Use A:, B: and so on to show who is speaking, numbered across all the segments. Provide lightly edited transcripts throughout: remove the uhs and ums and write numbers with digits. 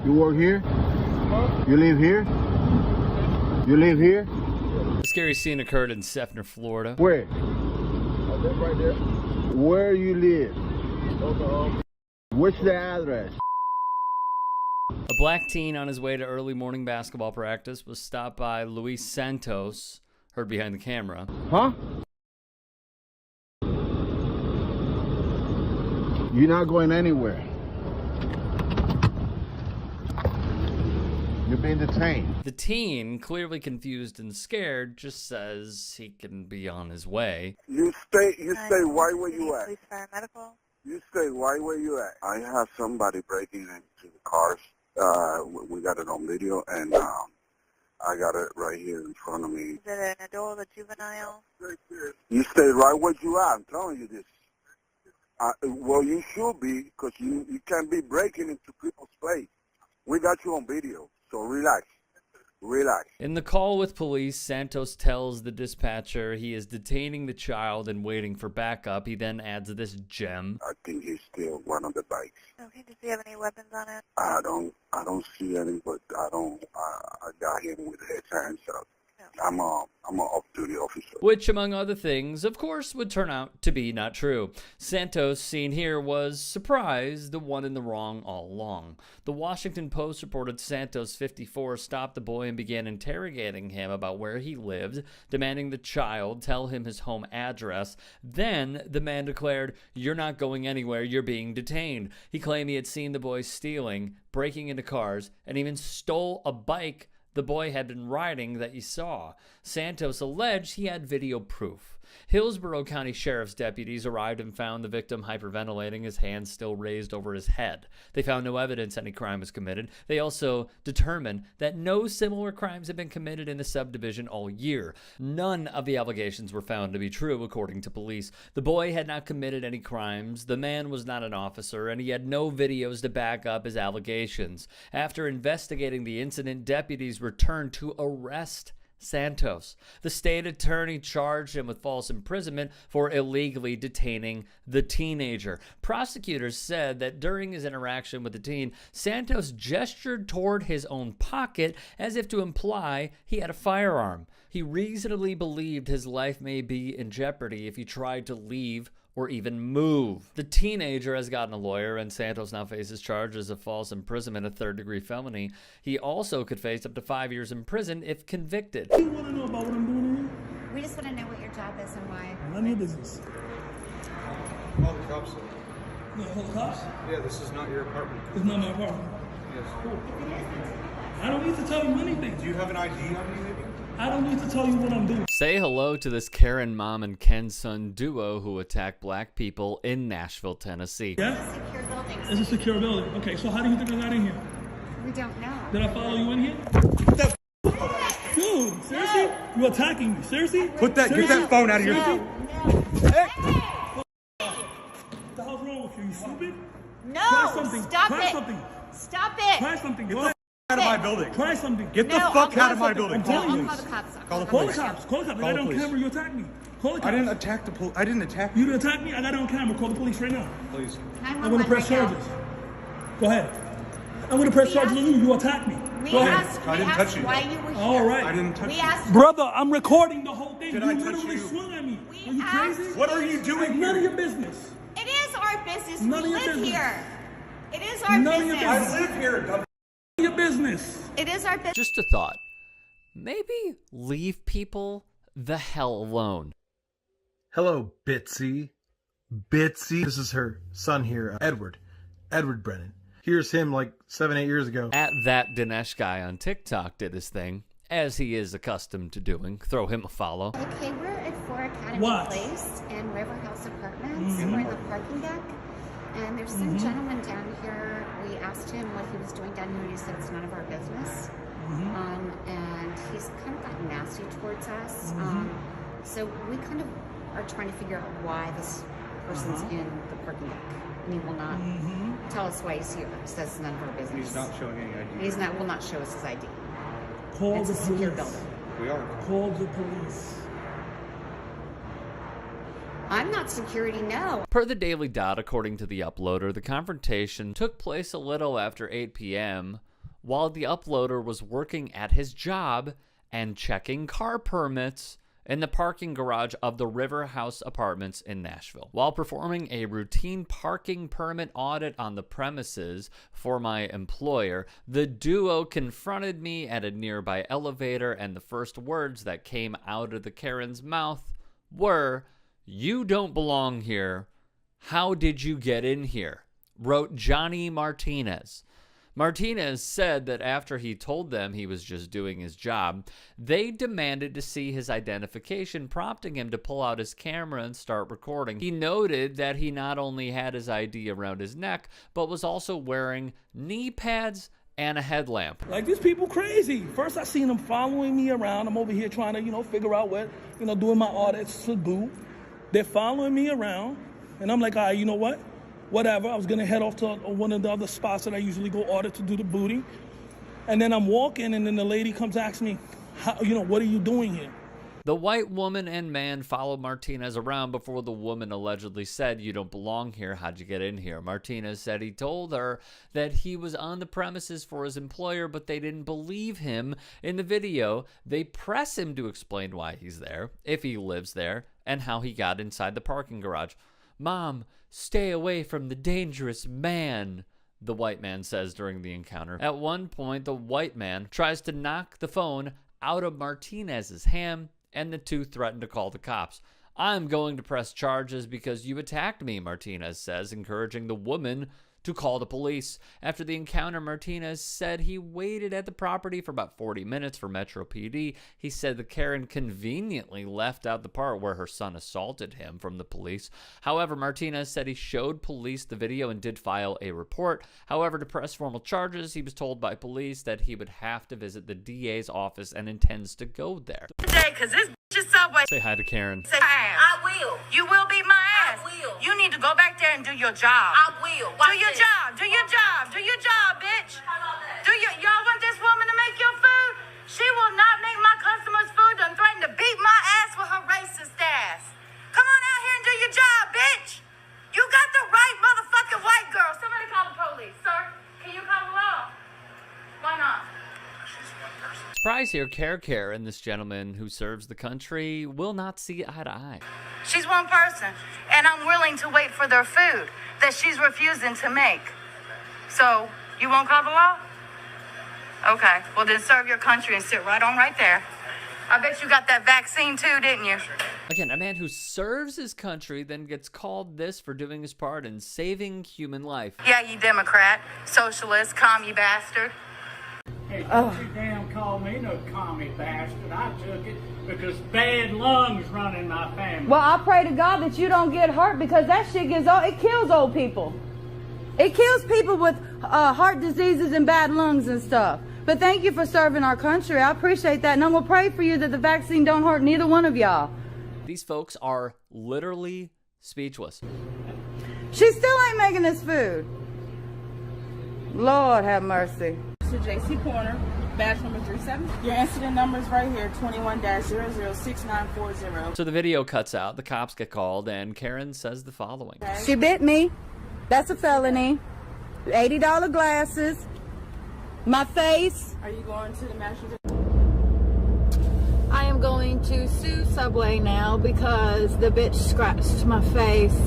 A: You work here? You live here? You live here?
B: The scary scene occurred in Sefner, Florida.
A: Where?
C: I live right there.
A: Where you live?
C: Okay,
A: What's the address?
B: A black teen on his way to early morning basketball practice was stopped by Luis Santos, heard behind the camera.
A: Huh? You're not going anywhere. You're being detained.
B: The teen, clearly confused and scared, just says he can be on his way.
D: You stay right where you at.
E: Police, fire, medical.
D: You stay right where you at. I have somebody breaking into the cars. We got it on video, and I got it right here in front of me.
E: Is it an adult, a juvenile?
D: You stay right where you are. I'm telling you this. Well, you should be, because you can't be breaking into people's place. We got you on video, so relax. Relax.
B: In the call with police, Santos tells the dispatcher he is detaining the child and waiting for backup. He then adds this gem.
D: I think he's still one of the bikes.
E: Okay, does he have any weapons on it?
D: I don't see any, but I got him with his hands up. I'm an off-duty officer.
B: Which, among other things, of course, would turn out to be not true. Santos, seen here, was surprised, the one in the wrong all along. The Washington Post reported Santos, 54, stopped the boy and began interrogating him about where he lived, demanding the child tell him his home address. Then, the man declared, "You're not going anywhere, you're being detained." He claimed he had seen the boy stealing, breaking into cars, and even stole a bike the boy had been riding that he saw. Santos alleged he had video proof. Hillsborough County Sheriff's deputies arrived and found the victim hyperventilating, his hands still raised over his head. They found no evidence any crime was committed. They also determined that no similar crimes had been committed in the subdivision all year. None of the allegations were found to be true, according to police. The boy had not committed any crimes, the man was not an officer, and he had no videos to back up his allegations. After investigating the incident, deputies returned to arrest Santos. The state attorney charged him with false imprisonment for illegally detaining the teenager. Prosecutors said that during his interaction with the teen, Santos gestured toward his own pocket as if to imply he had a firearm. He reasonably believed his life may be in jeopardy if he tried to leave or even move. The teenager has gotten a lawyer, and Santos now faces charges of false imprisonment, a third-degree felony. He also could face up to 5 years in prison if convicted.
F: What do you want to know about what I'm doing here?
G: We just want to know what your job is and why.
F: None of your business.
C: Call the cops.
F: No, call the cops?
C: Yeah, this is not your apartment.
F: It's not my apartment.
C: Yes.
F: Cool. I don't need to tell you anything.
C: Do you have an ID on you, maybe?
F: I don't need to tell you what I'm doing.
B: Say hello to this Karen mom and Ken son duo who attacked black people in Nashville, Tennessee.
F: Yeah?
G: Secure buildings.
F: It's a secure building. Okay, so how do you think I got in here?
G: We don't know.
F: Did I follow you in here? Dude, seriously? You attacking me? Seriously?
C: Get that phone out of your
F: Seriously?
G: No.
F: What the hell's wrong with you? You stupid?
G: No.
F: Try something.
G: Stop
F: Try
G: it.
F: something.
G: Stop it.
F: Try something. Go
C: Get
F: ahead.
C: the out of my building.
F: Try something.
C: Get the
G: No,
C: fuck
G: I'll
C: out of my
F: try
C: building.
F: something.
G: I'll
F: I'm
G: call the cops.
C: Call the
F: Call the
C: police.
F: cops. Call the cops. I
C: Call
F: got
C: the
F: it on
C: police.
F: camera. You attacked me. Call the cops.
C: I didn't attack the police. I didn't attack
F: You
C: you.
F: didn't attack me? I got it on camera. Call the police right now.
C: Please.
F: I'm going to press
G: 911 right
F: charges. Go ahead. I'm going to press charges on you. You attacked me.
G: now. We
F: Go ahead.
G: asked,
C: I didn't
G: we
C: touch
G: asked
C: you.
G: why you were here.
F: All right.
C: I didn't touch
G: We
C: you.
G: asked.
F: Brother, I'm recording the whole thing.
C: Did
F: you
C: I touch
F: literally
C: you?
F: swung at me.
G: We
F: Are you
G: asked-
F: crazy?
C: What are you doing
F: None of
C: here?
F: your business.
G: It is our business.
F: None
G: We
F: of your
G: live
F: business.
G: here. It is our
F: None of your
G: business.
F: business.
C: I live here, dumb.
F: Your business.
G: It is our business.
B: Just a thought. Maybe leave people the hell alone.
H: Hello, Bitsy. Bitsy. This is her son here, Edward Brennan. Here's him like 7-8 years ago.
B: At that Dinesh guy on TikTok did his thing, as he is accustomed to doing. Throw him a follow.
G: Okay, we're at 4 Academy
F: What?
G: Place in River House Apartments. We're in the parking deck. And there's some gentleman down here. We asked him what he was doing down here, and he said it's none of our business. And he's kind of gotten nasty towards us. So we kind of are trying to figure out why this person's in the parking deck. And he will not tell us why he's here. He says it's none of our business.
C: He's not showing any ID.
G: He's not, will not show us his ID.
F: Call
G: It's
F: the
G: a secure
F: police.
G: building.
C: We are.
F: Call the police.
G: I'm not security, no.
B: Per the Daily Dot, according to the uploader, the confrontation took place a little after 8 p.m. while the uploader was working at his job and checking car permits in the parking garage of the River House Apartments in Nashville. While performing a routine parking permit audit on the premises for my employer, the duo confronted me at a nearby elevator, and the first words that came out of the Karen's mouth were, "You don't belong here. How did you get in here?" wrote Johnny Martinez. Martinez said that after he told them he was just doing his job, they demanded to see his identification, prompting him to pull out his camera and start recording. He noted that he not only had his ID around his neck, but was also wearing knee pads and a headlamp.
F: Like, these people crazy. First, I seen them following me around. I'm over here trying to, figure out what, doing my audits to do. They're following me around, and I'm like, all right, you know what? Whatever. I was going to head off to one of the other spots that I usually go audit to do the booty. And then I'm walking, and then the lady comes ask me, what are you doing here?
B: The white woman and man followed Martinez around before the woman allegedly said, "You don't belong here. How'd you get in here?" Martinez said he told her that he was on the premises for his employer, but they didn't believe him. In the video, they press him to explain why he's there, if he lives there, and how he got inside the parking garage. "Mom, stay away from the dangerous man," the white man says during the encounter. At one point, the white man tries to knock the phone out of Martinez's hand, and the two threaten to call the cops. "I'm going to press charges because you attacked me," Martinez says, encouraging the woman to call the police. After the encounter, Martinez said he waited at the property for about 40 minutes for Metro PD. He said the Karen conveniently left out the part where her son assaulted him from the police. However, Martinez said he showed police the video and did file a report. However, to press formal charges, he was told by police that he would have to visit the DA's office and intends to go there.
I: Because this is Subway.
B: Say hi to Karen.
I: Say I will. You will beat my ass. I will. You need to go back there and do your job. I will. Do your job. Do your job. Do your job, bitch. Y'all want this woman to make your food? She will not make my customers' food and threaten to beat my ass with her racist ass. Come on out here and do your job, bitch. You got the right motherfucking white girl. Somebody call the police. Sir, can you call the law? Why not?
B: Surprise here, Care and this gentleman who serves the country will not see eye to eye.
I: She's one person, and I'm willing to wait for their food that she's refusing to make. So, you won't call the law? Okay, well then serve your country and sit right on right there. I bet you got that vaccine too, didn't you?
B: Again, a man who serves his country then gets called this for doing his part in saving human life.
I: Yeah, you Democrat, socialist, commie bastard.
J: Hey, don't you damn call me no commie bastard. I took it because bad lungs run in my family.
K: Well, I pray to God that you don't get hurt, because that shit it kills old people. It kills people with heart diseases and bad lungs and stuff. But thank you for serving our country. I appreciate that. And I'm going to pray for you that the vaccine don't hurt neither one of y'all.
B: These folks are literally speechless.
K: She still ain't making this food. Lord have mercy.
L: To JC Corner, badge number 37. Your incident number is right here, 21-006940.
B: So the video cuts out, the cops get called, and Karen says the following.
K: She bit me. That's a felony. $80 glasses. My face.
L: Are you going to the master?
K: I am going to sue Subway now because the bitch scratched my face.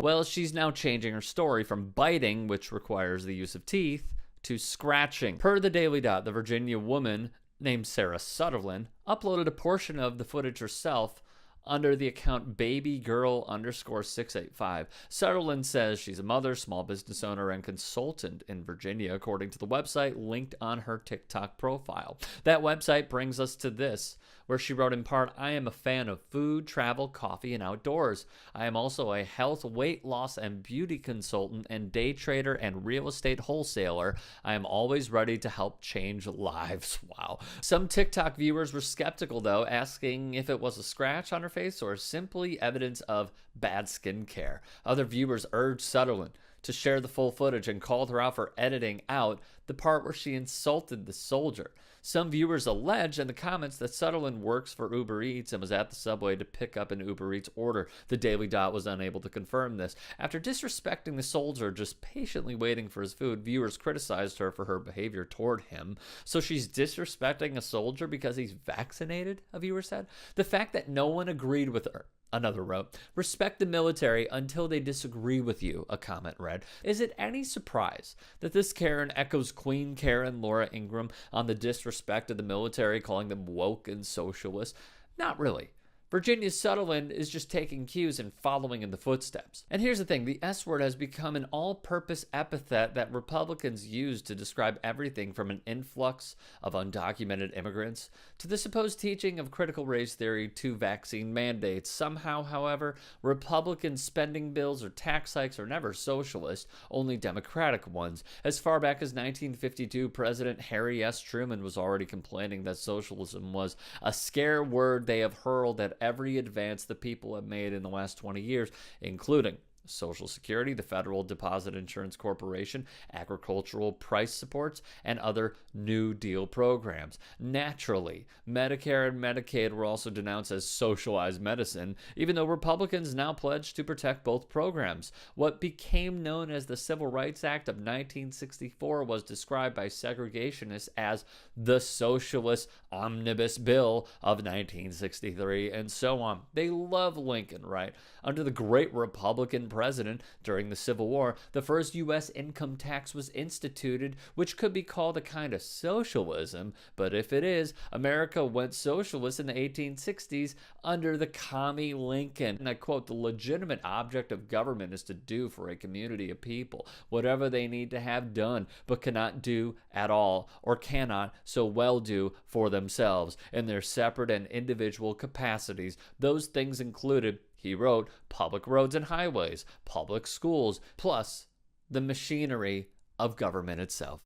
B: Well, she's now changing her story from biting, which requires the use of teeth, to scratching. Per the Daily Dot, the Virginia woman named Sarah Sutherland uploaded a portion of the footage herself under the account babygirl_685. Sutherland says she's a mother, small business owner, and consultant in Virginia, according to the website linked on her TikTok profile. That website brings us to this, where she wrote in part, "I am a fan of food, travel, coffee, and outdoors. I am also a health, weight loss, and beauty consultant and day trader and real estate wholesaler. I am always ready to help change lives." Wow. Some TikTok viewers were skeptical, though, asking if it was a scratch on her face or simply evidence of bad skincare. Other viewers urged Sutherland to share the full footage and called her out for editing out the part where she insulted the soldier. Some viewers allege in the comments that Sutherland works for Uber Eats and was at the subway to pick up an Uber Eats order. The Daily Dot was unable to confirm this. After disrespecting the soldier just patiently waiting for his food, viewers criticized her for her behavior toward him. So she's disrespecting a soldier because he's vaccinated, a viewer said. The fact that no one agreed with her, another wrote. Respect the military until they disagree with you, a comment read. Is it any surprise that this Karen echoes Queen Karen Laura Ingraham on the disrespect of the military, calling them woke and socialist? Not really. Virginia Sutherland is just taking cues and following in the footsteps. And here's the thing, the S word has become an all-purpose epithet that Republicans use to describe everything from an influx of undocumented immigrants to the supposed teaching of critical race theory to vaccine mandates. Somehow, however, Republican spending bills or tax hikes are never socialist, only Democratic ones. As far back as 1952, President Harry S. Truman was already complaining that socialism was a scare word they have hurled at every advance the people have made in the last 20 years, including Social Security, the Federal Deposit Insurance Corporation, agricultural price supports, and other New Deal programs. Naturally, Medicare and Medicaid were also denounced as socialized medicine, even though Republicans now pledge to protect both programs. What became known as the Civil Rights Act of 1964 was described by segregationists as the Socialist Omnibus Bill of 1963, and so on. They love Lincoln, right? Under the great Republican president during the Civil War, the first U.S. income tax was instituted, which could be called a kind of socialism, but if it is, America went socialist in the 1860s under the commie Lincoln. And I quote, "The legitimate object of government is to do for a community of people whatever they need to have done, but cannot do at all, or cannot so well do for themselves in their separate and individual capacities. Those things included," he wrote, "public roads and highways, public schools, plus the machinery of government itself."